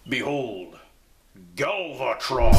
Behold, Galvatron!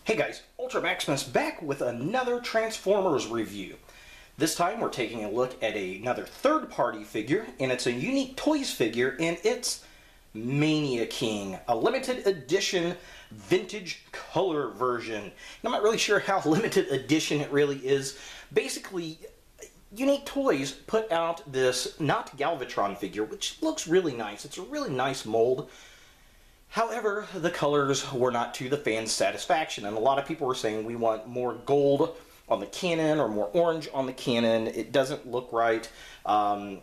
Hey guys, Ultra Maximus back with another Transformers review. This time we're taking a look at another third-party figure, and it's a Unique Toys figure, and it's Mania King, a limited edition vintage color version. And I'm not really sure how limited edition it really is. Basically, Unique Toys put out this not Galvatron figure, which looks really nice. It's a really nice mold. However, the colors were not to the fans' satisfaction, and a lot of people were saying we want more gold on the cannon or more orange on the cannon. It doesn't look right. The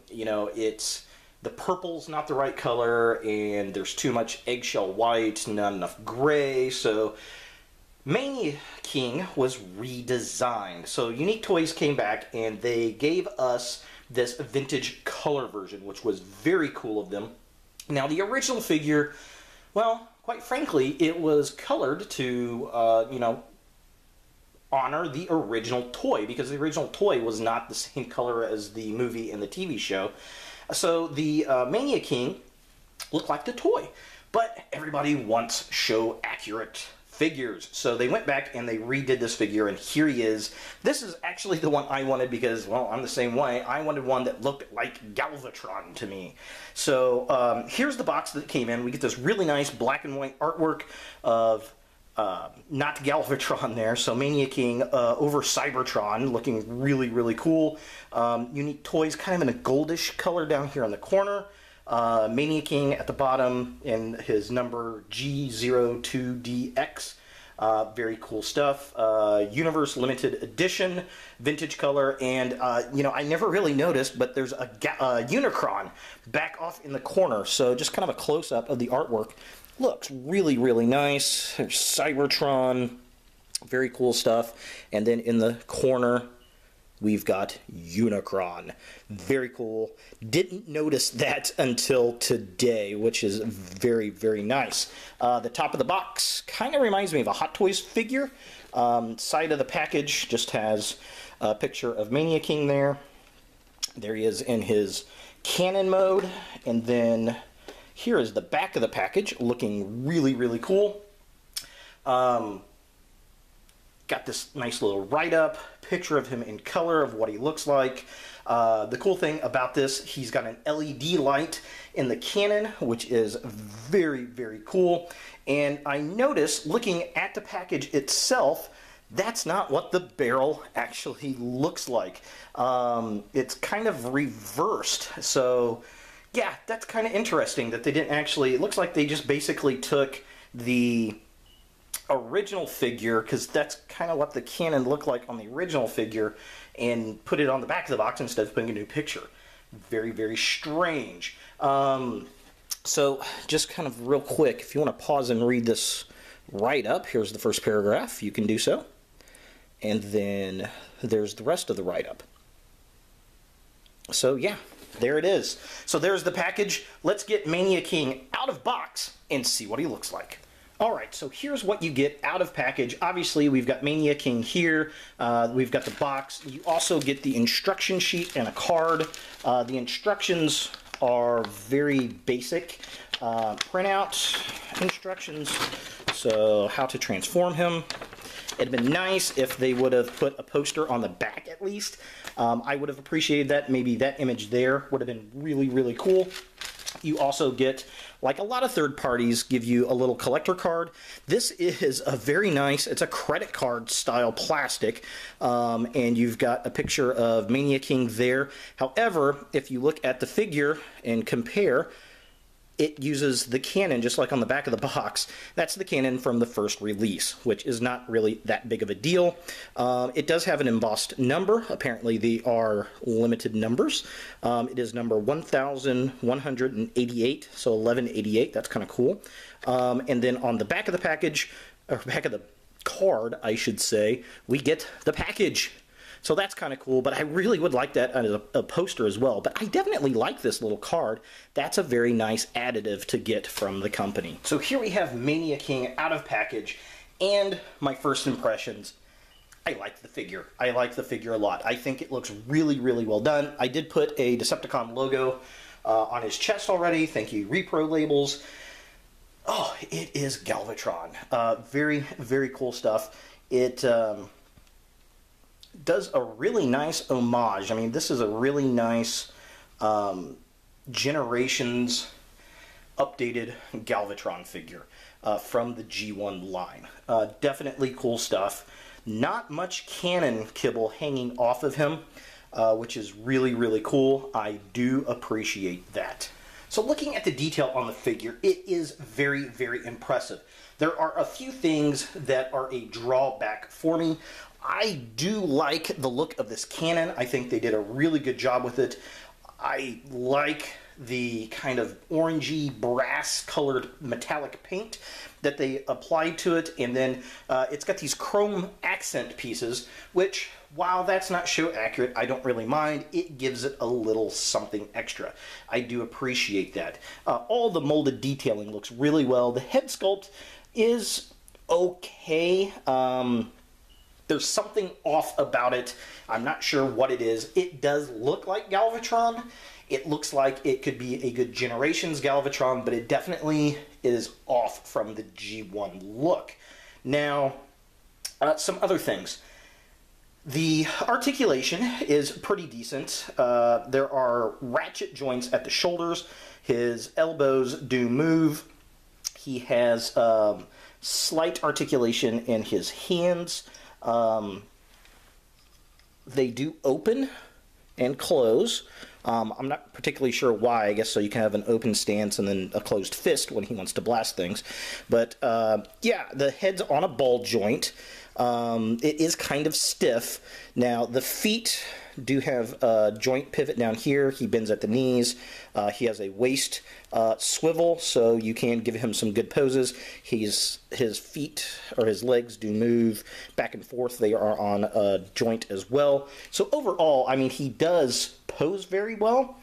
purple's not the right color, and there's too much eggshell white, not enough gray. So Mania King was redesigned. So Unique Toys came back and they gave us this vintage color version, which was very cool of them. Now, the original figure, well, quite frankly, it was colored to, honor the original toy, because the original toy was not the same color as the movie and the TV show. So the Mania King looked like the toy, but everybody wants show-accurate figures. So they went back and they redid this figure, and here he is. This is actually the one I wanted because, well, I'm the same way. I wanted one that looked like Galvatron to me. So here's the box that came in. We get this really nice black and white artwork of not Galvatron there. So Mania King over Cybertron, looking really, really cool. Unique Toys kind of in a goldish color down here on the corner. Mania King at the bottom in his number G02DX. Very cool stuff. Universe Limited Edition, vintage color, and I never really noticed, but there's a Unicron back off in the corner, so just kind of a close-up of the artwork. Looks really, really nice. There's Cybertron, very cool stuff, and then in the corner we've got Unicron. Very cool. Didn't notice that until today, which is very, very nice. The top of the box kind of reminds me of a Hot Toys figure. Side of the package just has a picture of Mania King there. There he is in his cannon mode. And then here is the back of the package, looking really, really cool. Got this nice little write-up, picture of him in color of what he looks like. The cool thing about this, he's got an LED light in the cannon, which is very, very cool. And I noticed, looking at the package itself, that's not what the barrel actually looks like. It's kind of reversed. So, yeah, that's kind of interesting that they didn't actually... It looks like they just basically took the original figure, because that's kind of what the cannon looked like on the original figure, and put it on the back of the box instead of putting a new picture. Very, very strange. So just kind of real quick, if you want to pause and read this write-up, here's the first paragraph. You can do so. And then there's the rest of the write-up. So yeah, there it is. So there's the package. Let's get Mania King out of box and see what he looks like. Alright, so here's what you get out of package. Obviously, we've got Mania King here. We've got the box. You also get the instruction sheet and a card. The instructions are very basic. Printout instructions. So, how to transform him. It'd been nice if they would have put a poster on the back at least. I would have appreciated that. Maybe that image there would have been really, really cool. You also get, like a lot of third parties, give you a little collector card. This is a very nice, it's a credit card style plastic, and you've got a picture of Mania King there. However, if you look at the figure and compare, it uses the cannon just like on the back of the box. That's the cannon from the first release, which is not really that big of a deal. It does have an embossed number. Apparently they are limited numbers. It is number 1188, so 1188. That's kind of cool. And then on the back of the package, or back of the card, I should say, we get the package. So that's kind of cool, but I really would like that as a poster as well. But I definitely like this little card. That's a very nice additive to get from the company. So here we have Mania King out of package, and my first impressions. I like the figure. I like the figure a lot. I think it looks really, really well done. I did put a Decepticon logo on his chest already. Thank you, Repro Labels. Oh, it is Galvatron. Very, very cool stuff. It does a really nice homage. I mean, this is a really nice Generations updated Galvatron figure from the G1 line. Definitely cool stuff. Not much cannon kibble hanging off of him, which is really, really cool. I do appreciate that. So looking at the detail on the figure, it is very, very impressive. There are a few things that are a drawback for me. I do like the look of this cannon. I think they did a really good job with it. I like the kind of orangey brass colored metallic paint that they applied to it, and then it's got these chrome accent pieces, which, while that's not show accurate, I don't really mind. It gives it a little something extra. I do appreciate that. All the molded detailing looks really well. The head sculpt is okay. There's something off about it. I'm not sure what it is. It does look like Galvatron. It looks like it could be a good Generations Galvatron, but it definitely is off from the G1 look. Now, some other things. The articulation is pretty decent. There are ratchet joints at the shoulders. His elbows do move. He has slight articulation in his hands. They do open and close. I'm not particularly sure why. I guess so you can have an open stance and then a closed fist when he wants to blast things. But yeah, the head's on a ball joint. It is kind of stiff. Now, the feet do have a joint pivot down here. He bends at the knees. He has a waist swivel, so you can give him some good poses. His feet, or his legs, do move back and forth. They are on a joint as well. So overall, I mean, he does pose very well.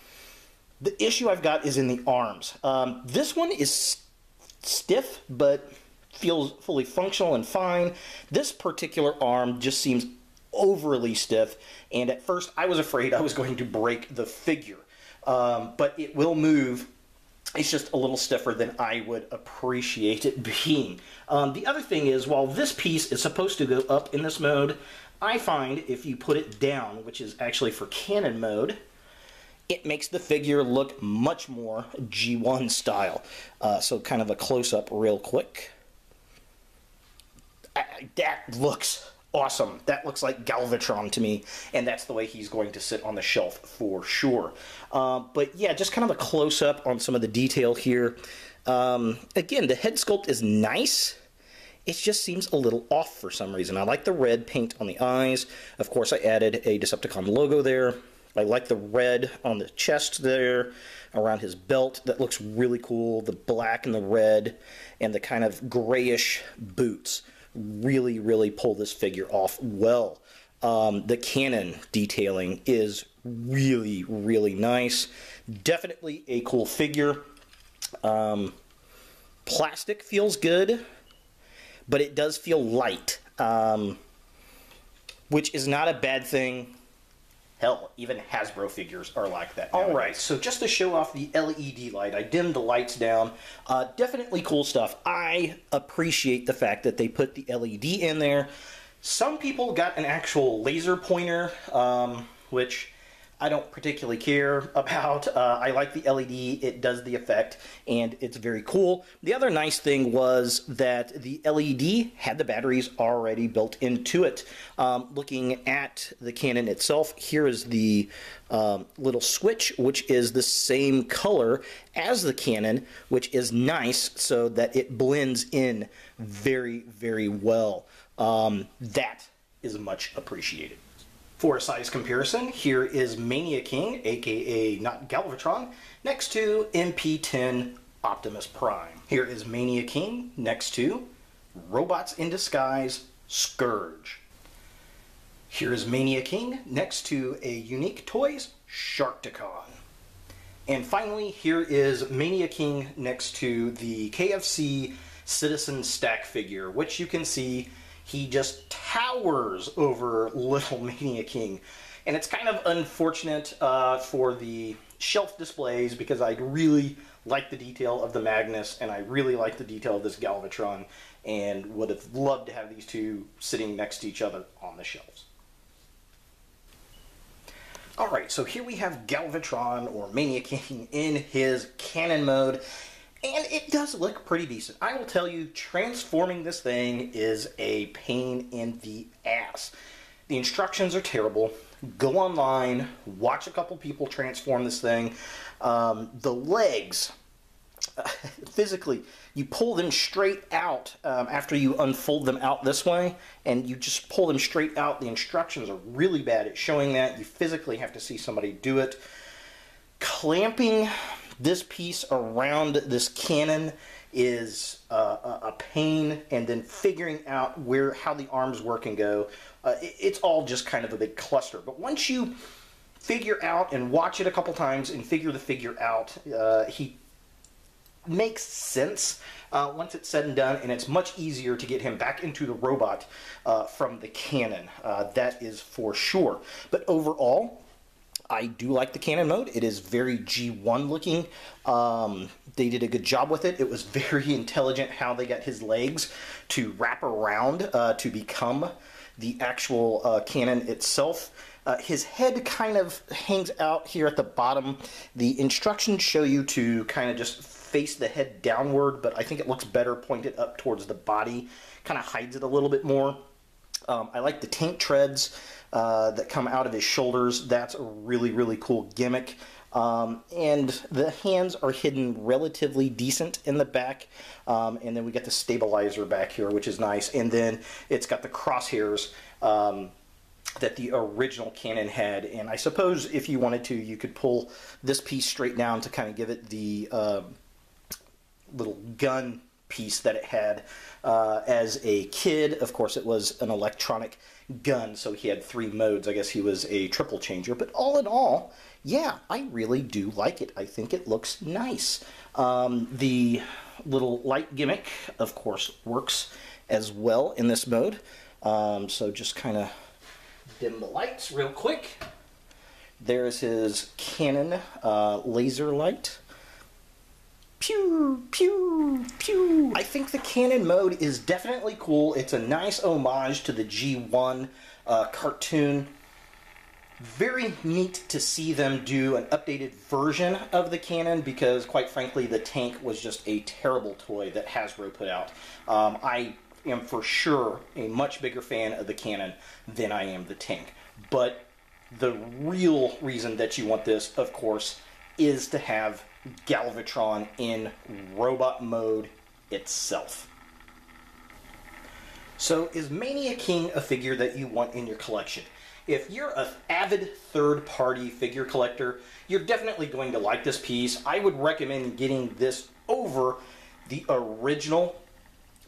The issue I've got is in the arms. This one is stiff, but feels fully functional and fine. This particular arm just seems overly stiff, and at first I was afraid I was going to break the figure. But it will move. It's just a little stiffer than I would appreciate it being. The other thing is, while this piece is supposed to go up in this mode, I find if you put it down, which is actually for cannon mode, it makes the figure look much more G1 style. So kind of a close-up real quick. That looks awesome. That looks like Galvatron to me, and that's the way he's going to sit on the shelf for sure. But yeah, just kind of a close-up on some of the detail here. Again, the head sculpt is nice. It just seems a little off for some reason. I like the red paint on the eyes. Of course, I added a Decepticon logo there. I like the red on the chest there, around his belt. That looks really cool. The black and the red and the kind of grayish boots really, really pull this figure off well. The cannon detailing is really, really nice. Definitely a cool figure. Plastic feels good, but it does feel light, which is not a bad thing. Hell, even Hasbro figures are like that. Alright, so just to show off the LED light, I dimmed the lights down. Definitely cool stuff. I appreciate the fact that they put the LED in there. Some people got an actual laser pointer, which I don't particularly care about. I like the LED, it does the effect, and it's very cool. The other nice thing was that the LED had the batteries already built into it. Looking at the Canon itself, here is the little switch, which is the same color as the Canon, which is nice so that it blends in very, very well. That is much appreciated. For a size comparison, here is Mania King, aka not Galvatron, next to MP10 Optimus Prime. Here is Mania King next to Robots in Disguise Scourge. Here is Mania King next to a Unique Toys Sharkticon. And finally, here is Mania King next to the KFC Citizen Stack figure, which you can see he just towers over little Mania King. And it's kind of unfortunate for the shelf displays because I really like the detail of the Magnus and I really like the detail of this Galvatron and would have loved to have these two sitting next to each other on the shelves. Alright, so here we have Galvatron or Mania King in his Canon mode. And it does look pretty decent. I will tell you, transforming this thing is a pain in the ass. The instructions are terrible. Go online, watch a couple people transform this thing. The legs, physically, you pull them straight out after you unfold them out this way, and you just pull them straight out. The instructions are really bad at showing that. You physically have to see somebody do it. Clamping this piece around this Canon is a pain, and then figuring out how the arms work and go, it's all just kind of a big cluster. But once you figure out and watch it a couple times and figure the figure out, he makes sense once it's said and done, and it's much easier to get him back into the robot from the Canon. That is for sure. But overall, I do like the Canon mode. It is very G1 looking. They did a good job with it. It was very intelligent how they got his legs to wrap around to become the actual Canon itself. His head kind of hangs out here at the bottom. The instructions show you to kind of just face the head downward, but I think it looks better pointed up towards the body. Kind of hides it a little bit more. I like the tank treads that come out of his shoulders. That's a really, really cool gimmick. And the hands are hidden relatively decent in the back. And then we get the stabilizer back here, which is nice. And then it's got the crosshairs that the original Canon had. And I suppose if you wanted to, you could pull this piece straight down to kind of give it the little gun piece that it had. As a kid, of course, it was an electronic gun, so he had 3 modes. I guess he was a triple changer. But all in all, yeah, I really do like it. I think it looks nice. The little light gimmick, of course, works as well in this mode. So just kind of dim the lights real quick. There's his Canon laser light. Pew, pew, pew. I think the Canon mode is definitely cool. It's a nice homage to the G1 cartoon. Very neat to see them do an updated version of the Canon because, quite frankly, the tank was just a terrible toy that Hasbro put out. I am for sure a much bigger fan of the Canon than I am the tank. But the real reason that you want this, of course, is to have Galvatron in robot mode itself. So is Mania King a figure that you want in your collection? If you're an avid third-party figure collector, you're definitely going to like this piece. I would recommend getting this over the original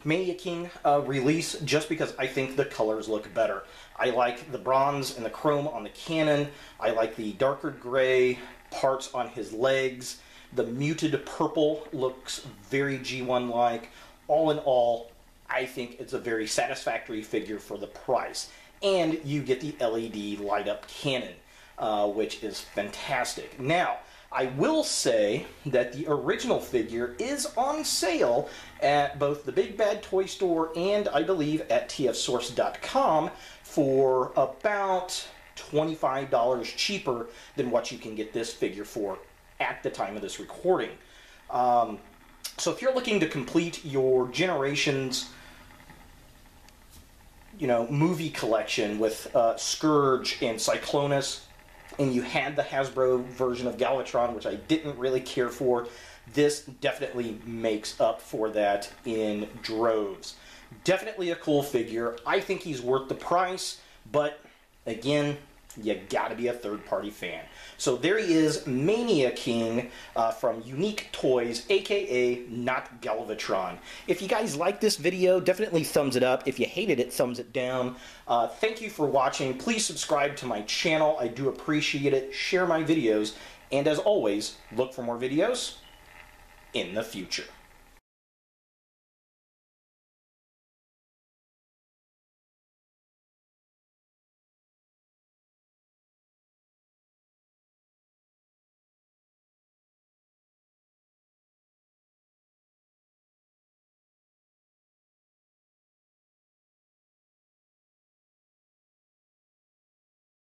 Mania King release just because I think the colors look better. I like the bronze and the chrome on the Canon. I like the darker gray parts on his legs. The muted purple looks very G1-like. All in all, I think it's a very satisfactory figure for the price. And you get the LED light-up cannon, which is fantastic. Now, I will say that the original figure is on sale at both the Big Bad Toy Store and, I believe, at tfsource.com for about $25 cheaper than what you can get this figure for at the time of this recording. So if you're looking to complete your Generations, movie collection with Scourge and Cyclonus, and you had the Hasbro version of Galvatron, which I didn't really care for, this definitely makes up for that in droves. Definitely a cool figure. I think he's worth the price, but again, you gotta be a third-party fan. So there he is, Mania King from Unique Toys, aka not Galvatron. If you guys like this video, definitely thumbs it up. If you hated it, thumbs it down. Thank you for watching. Please subscribe to my channel. I do appreciate it. Share my videos. And as always, look for more videos in the future.